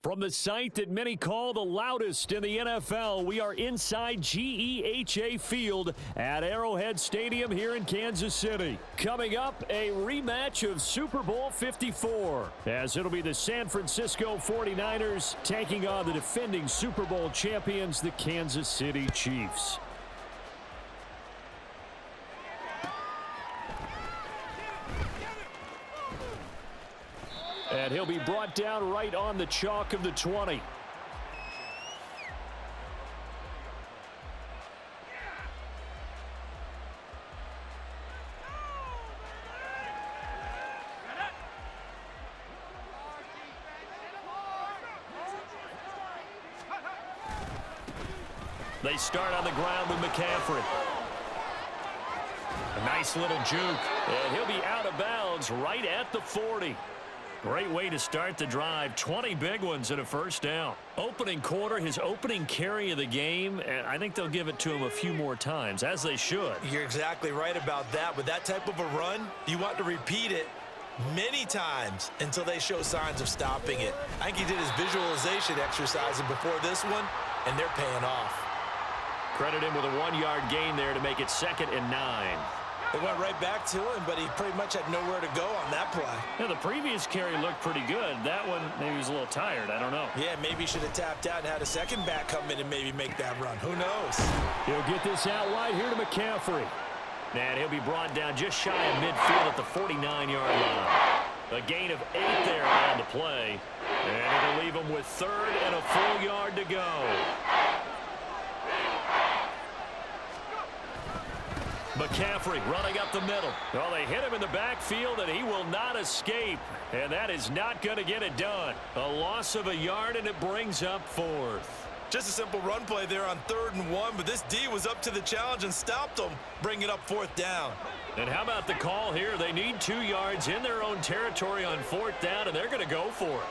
From the site that many call the loudest in the NFL, we are inside GEHA Field at Arrowhead Stadium here in Kansas City. Coming up, a rematch of Super Bowl 54, as it'll be the San Francisco 49ers taking on the defending Super Bowl champions, the Kansas City Chiefs. And he'll be brought down right on the chalk of the 20. They start on the ground with McCaffrey. A nice little juke. And he'll be out of bounds right at the 40. Great way to start the drive. 20 big ones and a first down. Opening quarter, his opening carry of the game, and I think they'll give it to him a few more times, as they should. You're exactly right about that. With that type of a run, you want to repeat it many times until they show signs of stopping it. I think he did his visualization exercises before this one, and they're paying off. Credit him with a 1-yard gain there to make it 2nd and 9. They went right back to him, but he pretty much had nowhere to go on that play. Yeah, the previous carry looked pretty good. That one, maybe he was a little tired. I don't know. Yeah, maybe he should have tapped out and had a second back come in and maybe make that run. Who knows? He'll get this out wide here to McCaffrey. And he'll be brought down just shy of midfield at the 49-yard line. A gain of 8 there on the play. And it'll leave him with 3rd and a full yard to go. McCaffrey running up the middle. Well, they hit him in the backfield, and he will not escape. And that is not going to get it done. A loss of a yard, and it brings up 4th. Just a simple run play there on 3rd and 1, but this D was up to the challenge and stopped them, bringing up 4th down. And how about the call here? They need 2 yards in their own territory on 4th down, and they're going to go for it.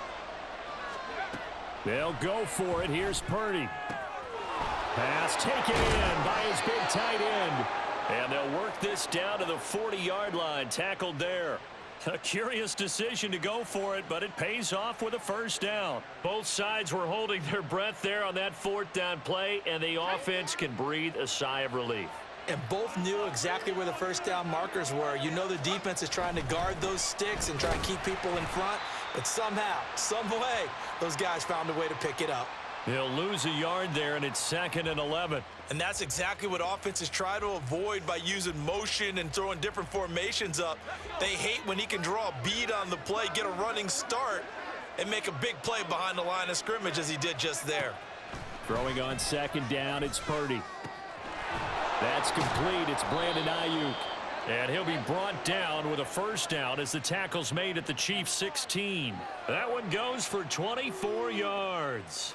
They'll go for it. Here's Purdy. Pass taken in by his big tight end. And they'll work this down to the 40-yard line, tackled there. A curious decision to go for it, but it pays off with a first down. Both sides were holding their breath there on that 4th down play, and the offense can breathe a sigh of relief. And both knew exactly where the first down markers were. You know the defense is trying to guard those sticks and try to keep people in front, but somehow, some way, those guys found a way to pick it up. He'll lose a yard there, and it's 2nd and 11. And that's exactly what offenses try to avoid by using motion and throwing different formations up. They hate when he can draw a bead on the play, get a running start, and make a big play behind the line of scrimmage as he did just there. Throwing on 2nd down, it's Purdy. That's complete. It's Brandon Ayuk. And he'll be brought down with a first down as the tackle's made at the Chiefs' 16. That one goes for 24 yards.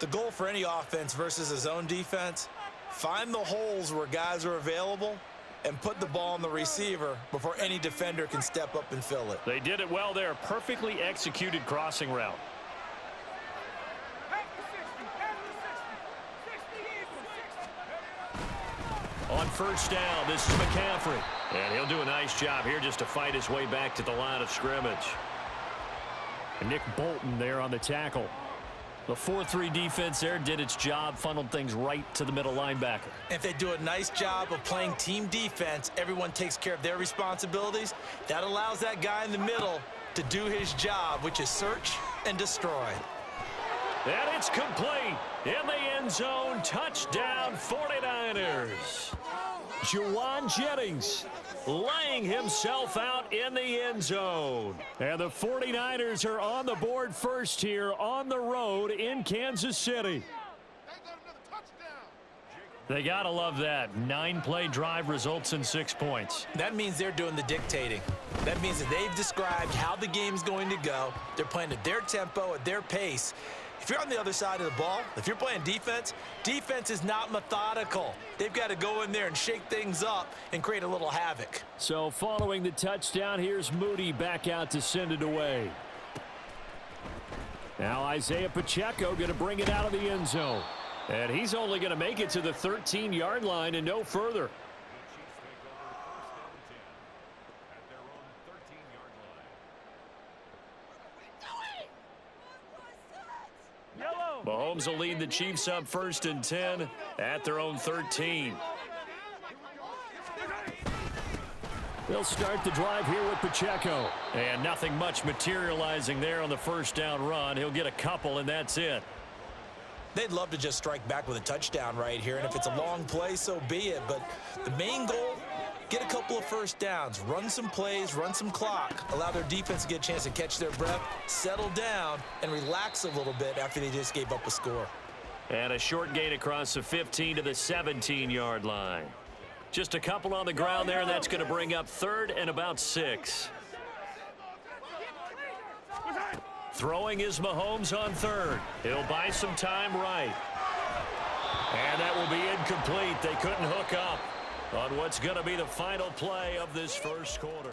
The goal for any offense versus his own defense, find the holes where guys are available and put the ball on the receiver before any defender can step up and fill it. They did it well there. Perfectly executed crossing route. On first down, this is McCaffrey. And he'll do a nice job here just to fight his way back to the line of scrimmage. And Nick Bolton there on the tackle. The 4-3 defense there did its job, funneled things right to the middle linebacker. If they do a nice job of playing team defense, everyone takes care of their responsibilities. That allows that guy in the middle to do his job, which is search and destroy. And it's complete. In the end zone, touchdown 49ers. Juwan Jennings laying himself out in the end zone. And the 49ers are on the board first here on the road in Kansas City. They gotta love that. 9-play drive results in 6 points. That means they're doing the dictating. That means that they've described how the game's going to go. They're playing at their tempo, at their pace. If you're on the other side of the ball, if you're playing defense, defense is not methodical. They've got to go in there and shake things up and create a little havoc. So following the touchdown, here's Moody back out to send it away. Now Isaiah Pacheco going to bring it out of the end zone. And he's only going to make it to the 13-yard line and no further. Mahomes will lead the Chiefs up 1st and 10 at their own 13. They'll start the drive here with Pacheco. And nothing much materializing there on the first down run. He'll get a couple, and that's it. They'd love to just strike back with a touchdown right here, and if it's a long play, so be it. But the main goal, get a couple of first downs, run some plays, run some clock, allow their defense to get a chance to catch their breath, settle down, and relax a little bit after they just gave up a score. And a short gain across the 15 to the 17-yard line. Just a couple on the ground there, and that's going to bring up 3rd and about 6. Throwing is Mahomes on 3rd. He'll buy some time right. And that will be incomplete. They couldn't hook up on what's going to be the final play of this first quarter.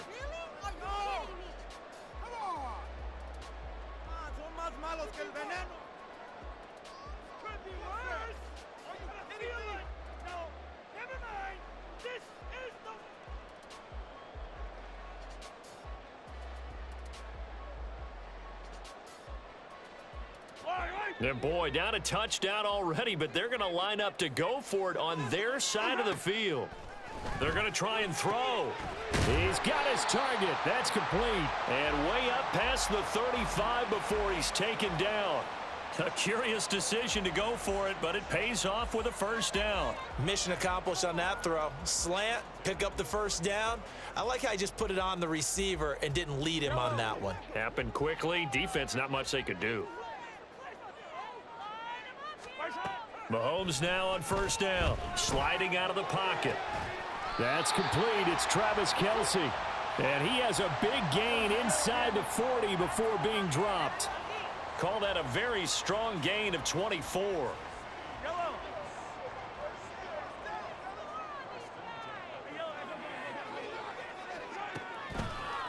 And boy, down a touchdown already, but they're going to line up to go for it on their side of the field. They're going to try and throw. He's got his target. That's complete. And way up past the 35 before he's taken down. A curious decision to go for it, but it pays off with a first down. Mission accomplished on that throw. Slant, pick up the first down. I like how he just put it on the receiver and didn't lead him on that one. Happened quickly. Defense, not much they could do. Mahomes now on first down, sliding out of the pocket. That's complete. It's Travis Kelce. And he has a big gain inside the 40 before being dropped. Call that a very strong gain of 24.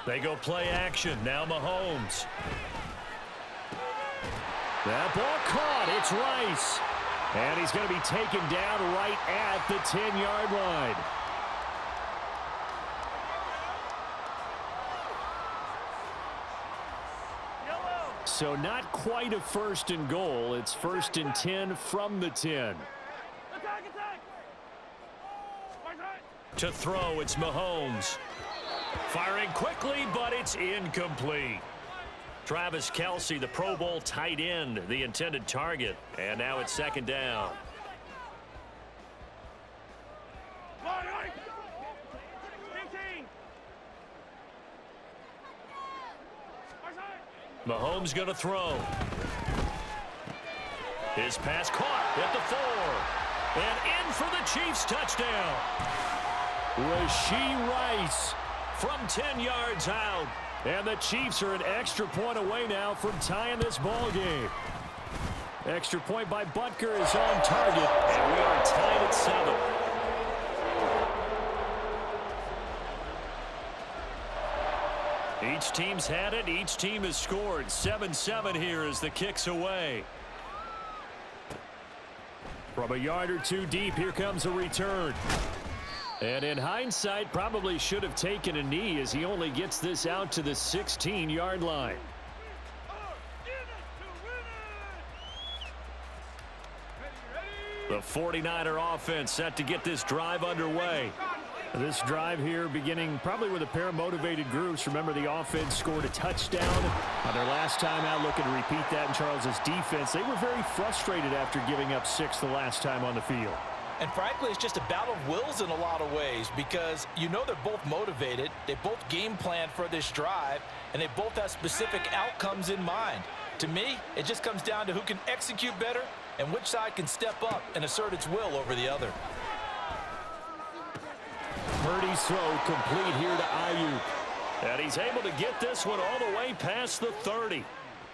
They go play action. Now Mahomes. That ball caught. It's Rice. And he's going to be taken down right at the 10-yard line. So not quite a 1st and goal. It's 1st and 10 from the 10. To throw, it's Mahomes. Firing quickly, but it's incomplete. Travis Kelce, the Pro Bowl tight end, the intended target. And now it's 2nd down. Mahomes going to throw. His pass caught at the 4. And in for the Chiefs touchdown. Rashee Rice from 10 yards out. And the Chiefs are an extra point away now from tying this ball game. Extra point by Butker is on target. And we are tied at 7. Each team's had it. Each team has scored. 7-7 here as the kick's away. From a yard or two deep, here comes a return. And in hindsight, probably should have taken a knee as he only gets this out to the 16-yard line. The 49er offense set to get this drive underway. This drive here beginning probably with a pair of motivated groups. Remember, the offense scored a touchdown on their last time out, looking to repeat that in Charles's defense. They were very frustrated after giving up 6 the last time on the field. And frankly, it's just a battle of wills in a lot of ways because you know they're both motivated. They both game plan for this drive, and they both have specific outcomes in mind. To me, it just comes down to who can execute better and which side can step up and assert its will over the other. Purdy's throw complete here to Ayuk. And he's able to get this one all the way past the 30.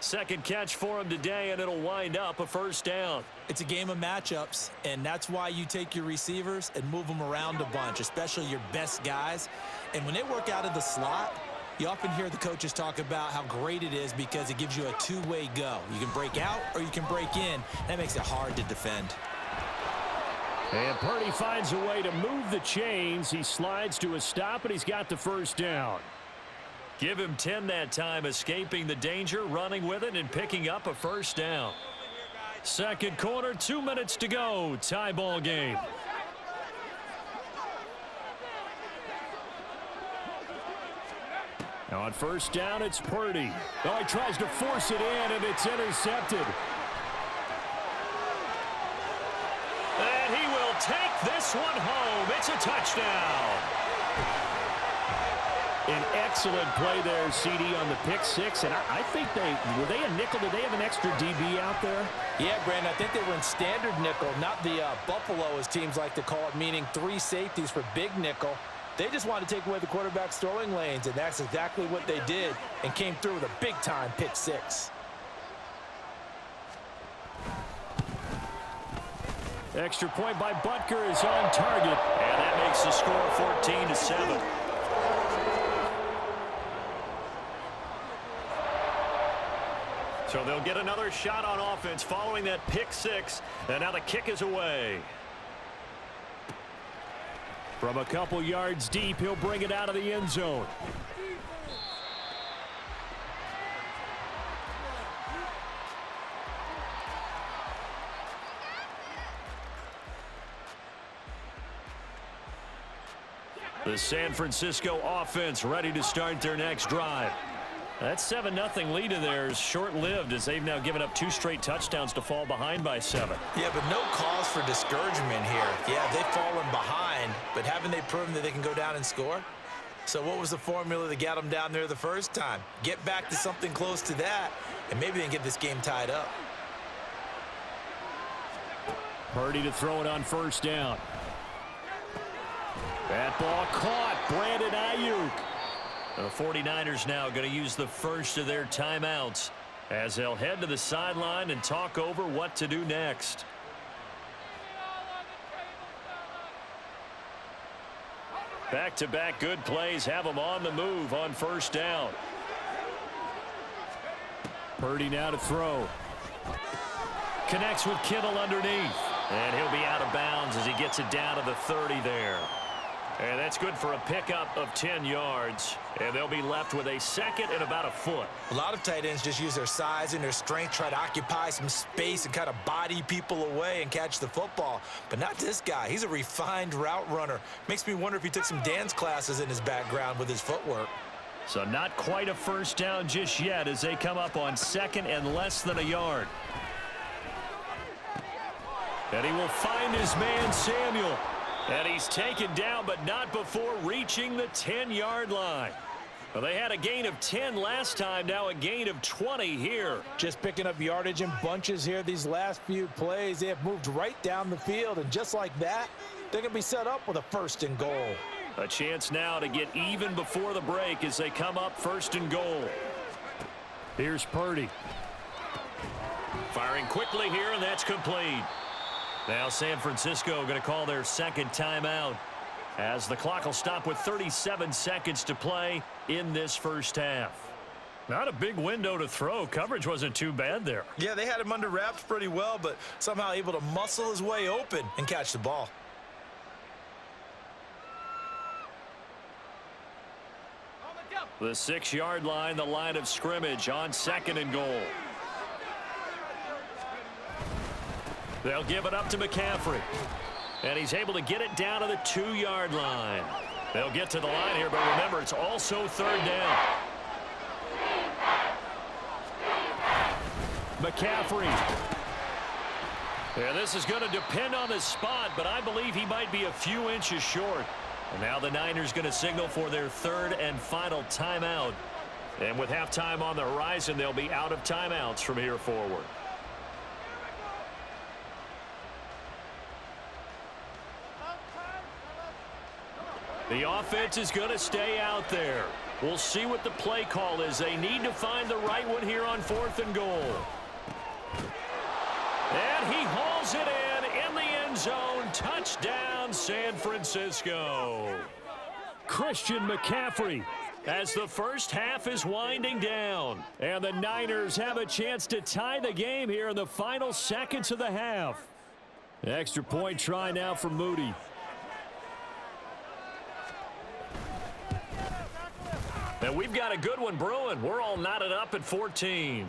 Second catch for him today, and it'll wind up a first down. It's a game of matchups, and that's why you take your receivers and move them around a bunch, especially your best guys. And when they work out of the slot, you often hear the coaches talk about how great it is because it gives you a two-way go. You can break out or you can break in. That makes it hard to defend. And Purdy finds a way to move the chains. He slides to a stop, and he's got the first down. Give him 10 that time, escaping the danger, running with it, and picking up a first down. Second quarter, 2 minutes to go. Tie ball game. Now on first down, it's Purdy. Oh, he tries to force it in, and it's intercepted. And he will take this one home. It's a touchdown. An excellent play there, CD, on the pick six. And I think were they a nickel? Did they have an extra DB out there? Yeah, Brandon, I think they were in standard nickel, not the Buffalo, as teams like to call it, meaning 3 safeties for big nickel. They just wanted to take away the quarterback's throwing lanes, and that's exactly what they did and came through with a big-time pick six. Extra point by Butker is on target, and that makes the score 14-7. So they'll get another shot on offense following that pick six, and now the kick is away. From a couple yards deep, he'll bring it out of the end zone. The San Francisco offense ready to start their next drive. That 7-0 lead of theirs short-lived, as they've now given up 2 straight touchdowns to fall behind by 7. Yeah, but no cause for discouragement here. Yeah, they've fallen behind, but haven't they proven that they can go down and score? So what was the formula that got them down there the first time? Get back to something close to that, and maybe they can get this game tied up. Purdy to throw it on first down. That ball caught. Brandon Ayuk. The 49ers now going to use the first of their timeouts as they'll head to the sideline and talk over what to do next. Back-to-back good plays have them on the move on first down. Purdy now to throw. Connects with Kittle underneath. And he'll be out of bounds as he gets it down to the 30 there. And that's good for a pickup of 10 yards. And they'll be left with a second and about a foot. A lot of tight ends just use their size and their strength, try to occupy some space and kind of body people away and catch the football. But not this guy. He's a refined route runner. Makes me wonder if he took some dance classes in his background with his footwork. So not quite a first down just yet as they come up on second and less than a yard. And he will find his man Samuel. And he's taken down, but not before reaching the 10-yard line. Well, they had a gain of 10 last time, now a gain of 20 here. Just picking up yardage in bunches here these last few plays. They have moved right down the field, and just like that, they're going to be set up with a first and goal. A chance now to get even before the break as they come up first and goal. Here's Purdy. Firing quickly here, and that's complete. Now San Francisco going to call their second timeout as the clock will stop with 37 seconds to play in this first half. Not a big window to throw. Coverage wasn't too bad there. Yeah, they had him under wraps pretty well, but somehow able to muscle his way open and catch the ball. The 6-yard line, the line of scrimmage on second and goal. They'll give it up to McCaffrey. And he's able to get it down to the 2-yard line. They'll get to the line here, but remember, it's also third down. McCaffrey. Yeah, this is going to depend on the spot, but I believe he might be a few inches short. And now the Niners going to signal for their third and final timeout. And with halftime on the horizon, they'll be out of timeouts from here forward. The offense is going to stay out there. We'll see what the play call is. They need to find the right one here on fourth and goal. And he hauls it in the end zone. Touchdown, San Francisco. Christian McCaffrey as the first half is winding down. And the Niners have a chance to tie the game here in the final seconds of the half. Extra point try now for Moody. And we've got a good one brewing. We're all knotted up at 14.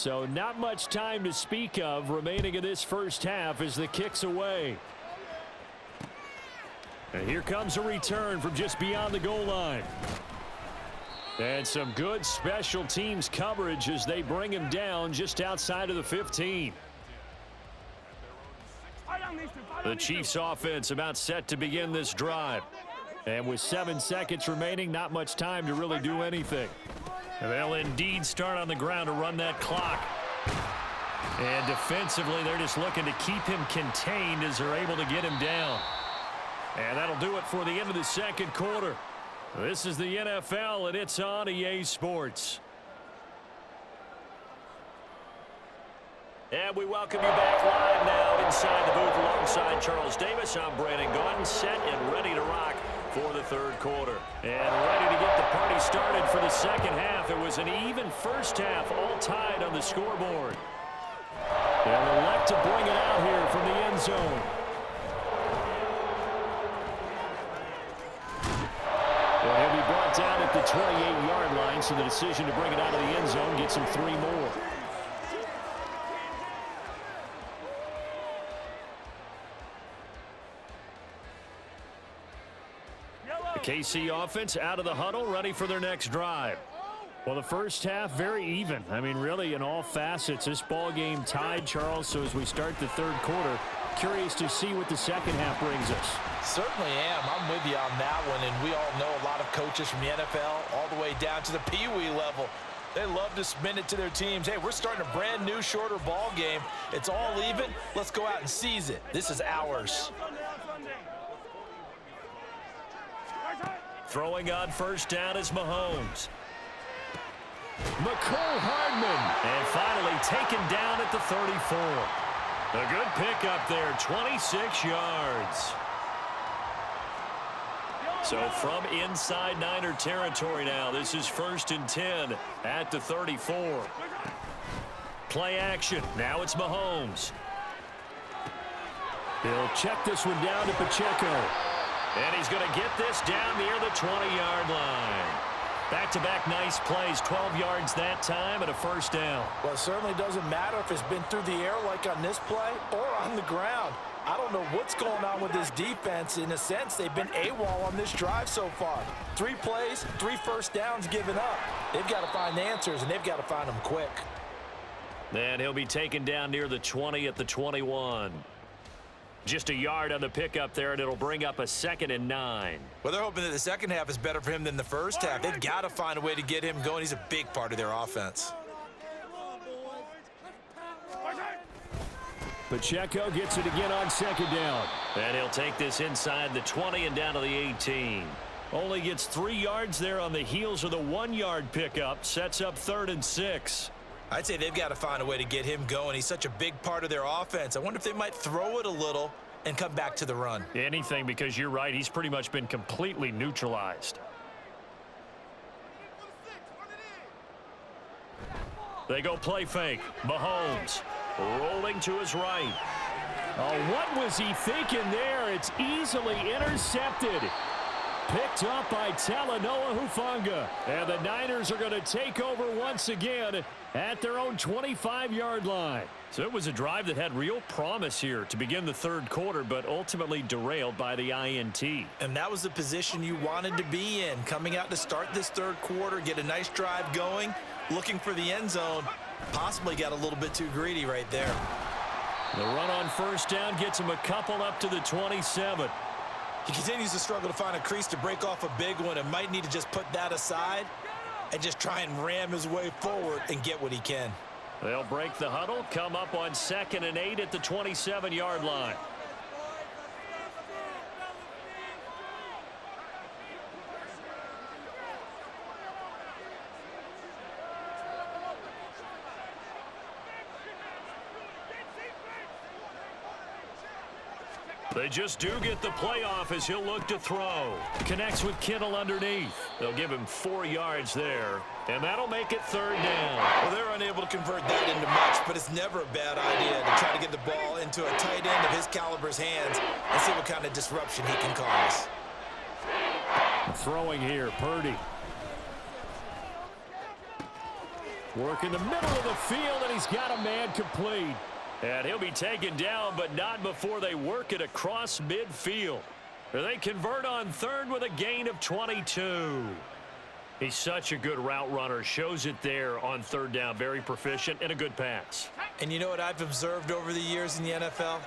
So not much time to speak of remaining in this first half as the kick's away. And here comes a return from just beyond the goal line. And some good special teams coverage as they bring him down just outside of the 15. The Chiefs offense about set to begin this drive. And with 7 seconds remaining, not much time to really do anything. And they'll indeed start on the ground to run that clock. And defensively, they're just looking to keep him contained as they're able to get him down. And that'll do it for the end of the second quarter. This is the NFL, and it's on EA Sports. And we welcome you back live now inside the booth alongside Charles Davis. I'm Brandon Gaudin, set and ready to rock for the third quarter. And ready to get the party started for the second half. It was an even first half, all tied on the scoreboard. They'll elect to bring it out here from the end zone. And he'll be brought down at the 28-yard line, so the decision to bring it out of the end zone gets him 3 more. The KC offense out of the huddle, ready for their next drive. Well, the first half, very even. I mean, really, in all facets, this ball game tied, Charles. So as we start the third quarter, curious to see what the second half brings us. Certainly am. I'm with you on that one. And we all know a lot of coaches from the NFL all the way down to the Pee Wee level. They love to spin it to their teams. Hey, we're starting a brand new, shorter ball game. It's all even. Let's go out and seize it. This is ours. Throwing on first down is Mahomes. McCole Hardman. And finally taken down at the 34. A good pickup there, 26 yards. So from inside Niner territory now, this is 1st and 10 at the 34. Play action. Now it's Mahomes. He'll check this one down to Pacheco. And he's going to get this down near the 20-yard line. Back-to-back nice plays, 12 yards that time and a first down. Well, it certainly doesn't matter if it's been through the air like on this play or on the ground. I don't know what's going on with this defense. In a sense, they've been AWOL on this drive so far. 3 plays, 3 first downs given up. They've got to find answers, and they've got to find them quick. And he'll be taken down near the 20 at the 21. Just a yard on the pickup there, and it'll bring up a 2nd and 9. Well, they're hoping that the second half is better for him than the first half. They've got to find a way to get him going. He's a big part of their offense. Pacheco gets it again on 2nd down. And he'll take this inside the 20 and down to the 18. Only gets 3 yards there on the heels of the 1-yard pickup. Sets up 3rd and 6. I'd say they've got to find a way to get him going. He's such a big part of their offense. I wonder if they might throw it a little and come back to the run. Anything, because you're right. He's pretty much been completely neutralized. They go play fake. Mahomes rolling to his right. Oh, what was he thinking there? It's easily intercepted. Picked up by Talanoa Hufanga. And the Niners are going to take over once again at their own 25-yard line. So it was a drive that had real promise here to begin the third quarter, but ultimately derailed by the INT. And that was the position you wanted to be in. Coming out to start this third quarter, get a nice drive going, looking for the end zone. Possibly got a little bit too greedy right there. The run on first down gets him a couple up to the 27. He continues to struggle to find a crease to break off a big one and might need to just put that aside and just try and ram his way forward and get what he can. They'll break the huddle, come up on 2nd and 8 at the 27-yard line. They just do get the playoff as he'll look to throw. Connects with Kittle underneath. They'll give him 4 yards there, and that'll make it 3rd down. Well, they're unable to convert that into much, but it's never a bad idea to try to get the ball into a tight end of his caliber's hands and see what kind of disruption he can cause. Throwing here, Purdy. Work in the middle of the field, and he's got a man complete. And he'll be taken down, but not before they work it across midfield. They convert on third with a gain of 22. He's such a good route runner. Shows it there on third down. Very proficient and a good pass. And you know what I've observed over the years in the NFL?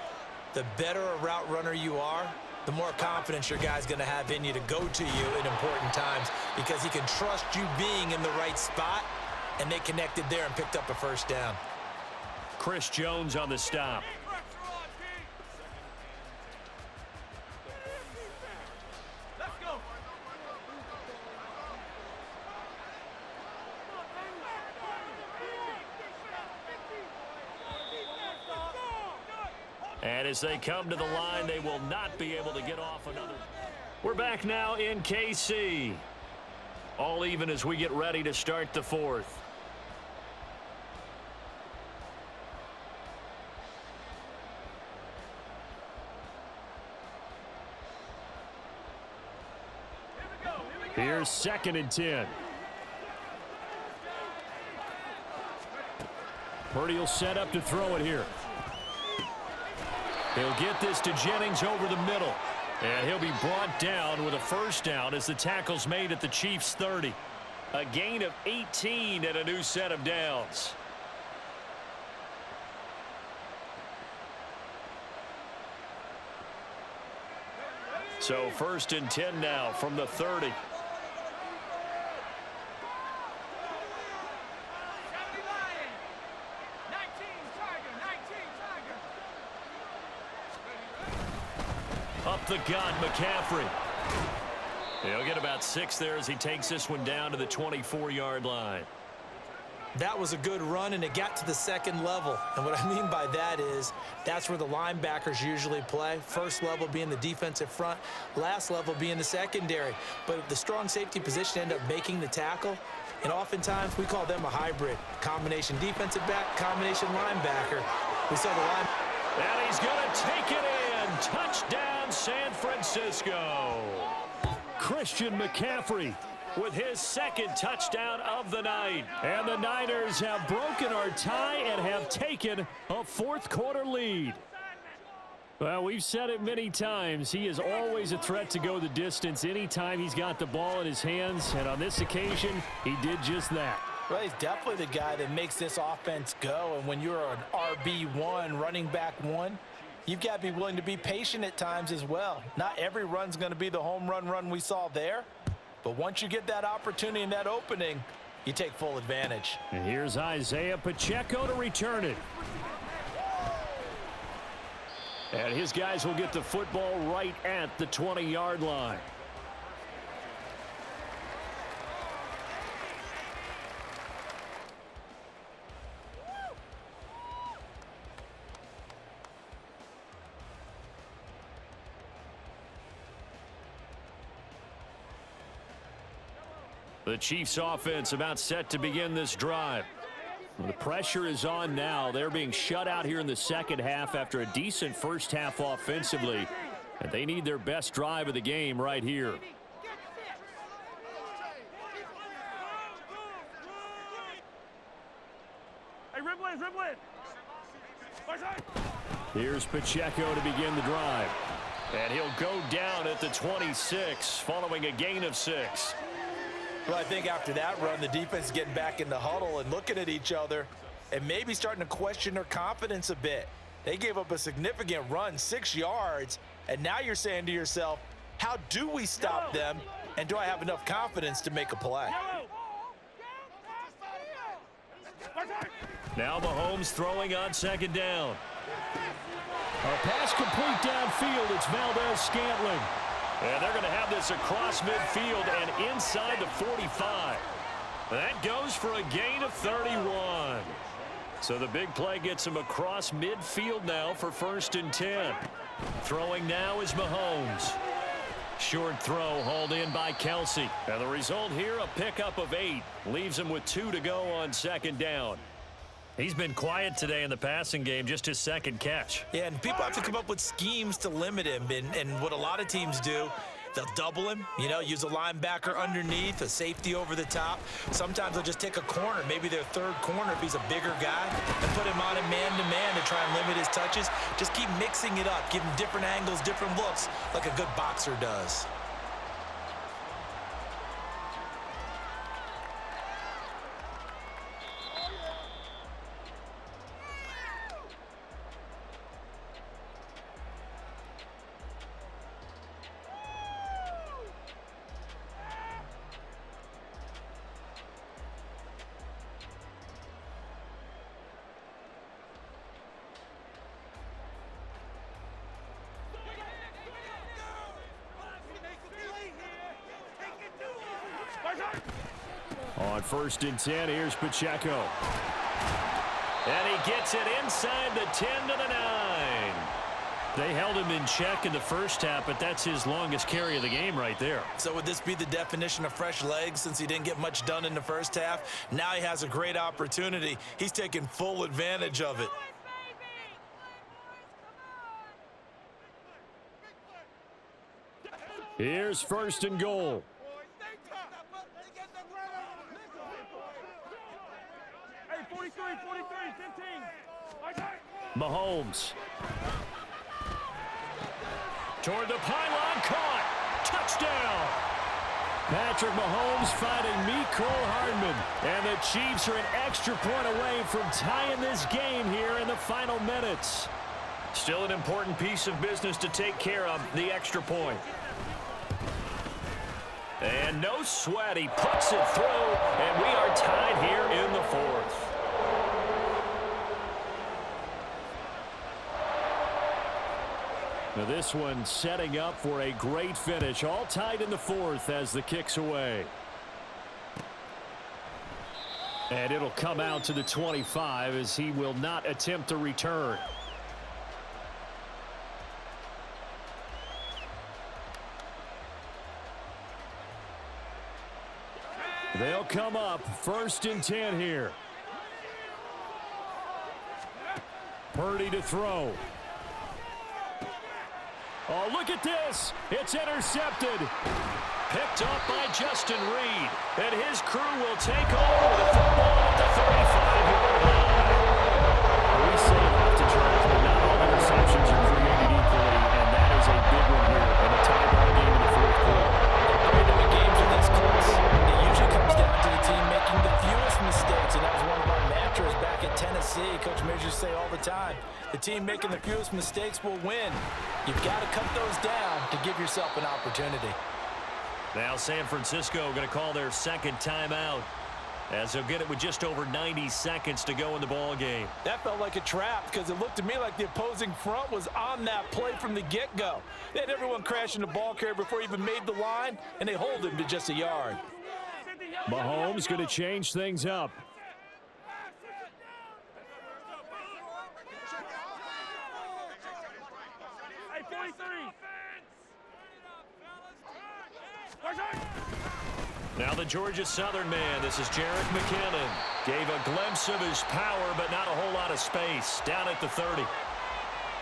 The better a route runner you are, the more confidence your guy's going to have in you to go to you in important times because he can trust you being in the right spot, and they connected there and picked up a first down. Chris Jones on the stop. And as they come to the line, they will not be able to get off another. We're back now in KC. All even as we get ready to start the fourth. Here's 2nd and 10. Purdy will set up to throw it here. He'll get this to Jennings over the middle. And he'll be brought down with a first down as the tackle's made at the Chiefs' 30. A gain of 18 and a new set of downs. So 1st and 10 now from the 30. Up the gut, McCaffrey. He'll get about 6 there as he takes this one down to the 24-yard line. That was a good run, and it got to the second level. And what I mean by that is that's where the linebackers usually play. First level being the defensive front, last level being the secondary. But the strong safety position ended up making the tackle, and oftentimes we call them a hybrid. Combination defensive back, combination linebacker. We saw the line. And he's going to take it in. Touchdown, San Francisco. Christian McCaffrey with his 2nd touchdown of the night. And the Niners have broken our tie and have taken a 4th quarter lead. Well, we've said it many times. He is always a threat to go the distance anytime he's got the ball in his hands. And on this occasion, he did just that. Well, he's definitely the guy that makes this offense go. And when you're an RB1, running back 1, you've got to be willing to be patient at times as well. Not every run's going to be the home run we saw there. But once you get that opportunity and that opening, you take full advantage. And here's Isaiah Pacheco to return it. And his guys will get the football right at the 20-yard line. The Chiefs offense about set to begin this drive. The pressure is on now. They're being shut out here in the second half after a decent first half offensively. And they need their best drive of the game right here. Here's Pacheco to begin the drive. And he'll go down at the 26 following a gain of 6. Well, I think after that run, the defense is getting back in the huddle and looking at each other and maybe starting to question their confidence a bit. They gave up a significant run, 6 yards, and now you're saying to yourself, how do we stop them, and do I have enough confidence to make a play? Now Mahomes throwing on 2nd down. A pass complete downfield. It's Valdez-Scantling. And they're going to have this across midfield and inside the 45. That goes for a gain of 31. So the big play gets him across midfield now for 1st and 10. Throwing now is Mahomes. Short throw hauled in by Kelsey. And the result here, a pickup of 8. Leaves him with 2 to go on 2nd down. He's been quiet today in the passing game, just his 2nd catch. Yeah, and people have to come up with schemes to limit him. And what a lot of teams do, They'll double him, you know, use a linebacker underneath, a safety over the top. Sometimes they'll just take a corner, maybe their third corner if he's a bigger guy, and put him on him man-to-man to try and limit his touches. Just keep mixing it up, give him different angles, different looks, like a good boxer does. On 1st and 10, here's Pacheco. And he gets it inside the 10 to the 9. They held him in check in the first half, but that's his longest carry of the game right there. So would this be the definition of fresh legs since he didn't get much done in the first half? Now he has a great opportunity. He's taking full advantage of it. Here's 1st and goal. Mahomes. Toward the pylon, caught. Touchdown. Patrick Mahomes finding Mecole Hardman. And the Chiefs are an extra point away from tying this game here in the final minutes. Still an important piece of business to take care of, the extra point. And no sweat, he puts it through, and we are tied here in the 4th. Now this one setting up for a great finish, all tied in the 4th as the kick's away. And it'll come out to the 25 as he will not attempt to return. They'll come up 1st and 10 here. Purdy to throw. Oh, look at this. It's intercepted. Picked up by Justin Reed. And his crew will take over with the football at the 35-yard line. We say it often, Charles, but not all interceptions are created equally, and that is a big one here in a tie-ball game in the 4th quarter. The games are this close. It usually comes down to the team making the fewest mistakes, and that was one of our mantras back at Tennessee. Coach Majors say all the time, the team making the fewest mistakes will win. You've got to cut those down to give yourself an opportunity. Now San Francisco going to call their second timeout as they'll get it with just over 90 seconds to go in the ball game. That felt like a trap because it looked to me like the opposing front was on that play from the get-go. They had everyone crashing the ball carrier before he even made the line, and they hold him to just a yard. Mahomes going to change things up. Now the Georgia Southern man, this is Jerick McKinnon. Gave a glimpse of his power, but not a whole lot of space. Down at the 30.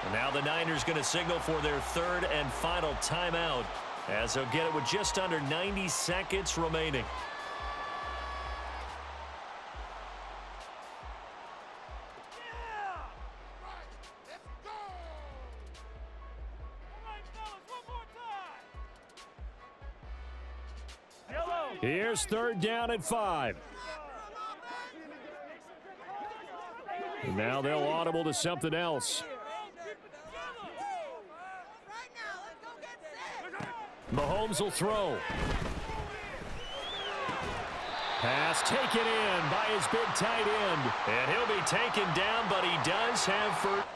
And now the Niners going to signal for their 3rd and final timeout as they'll get it with just under 90 seconds remaining. Here's 3rd down and 5. And now they'll audible to something else. Mahomes will throw. Pass taken in by his big tight end. And he'll be taken down, but he does have first.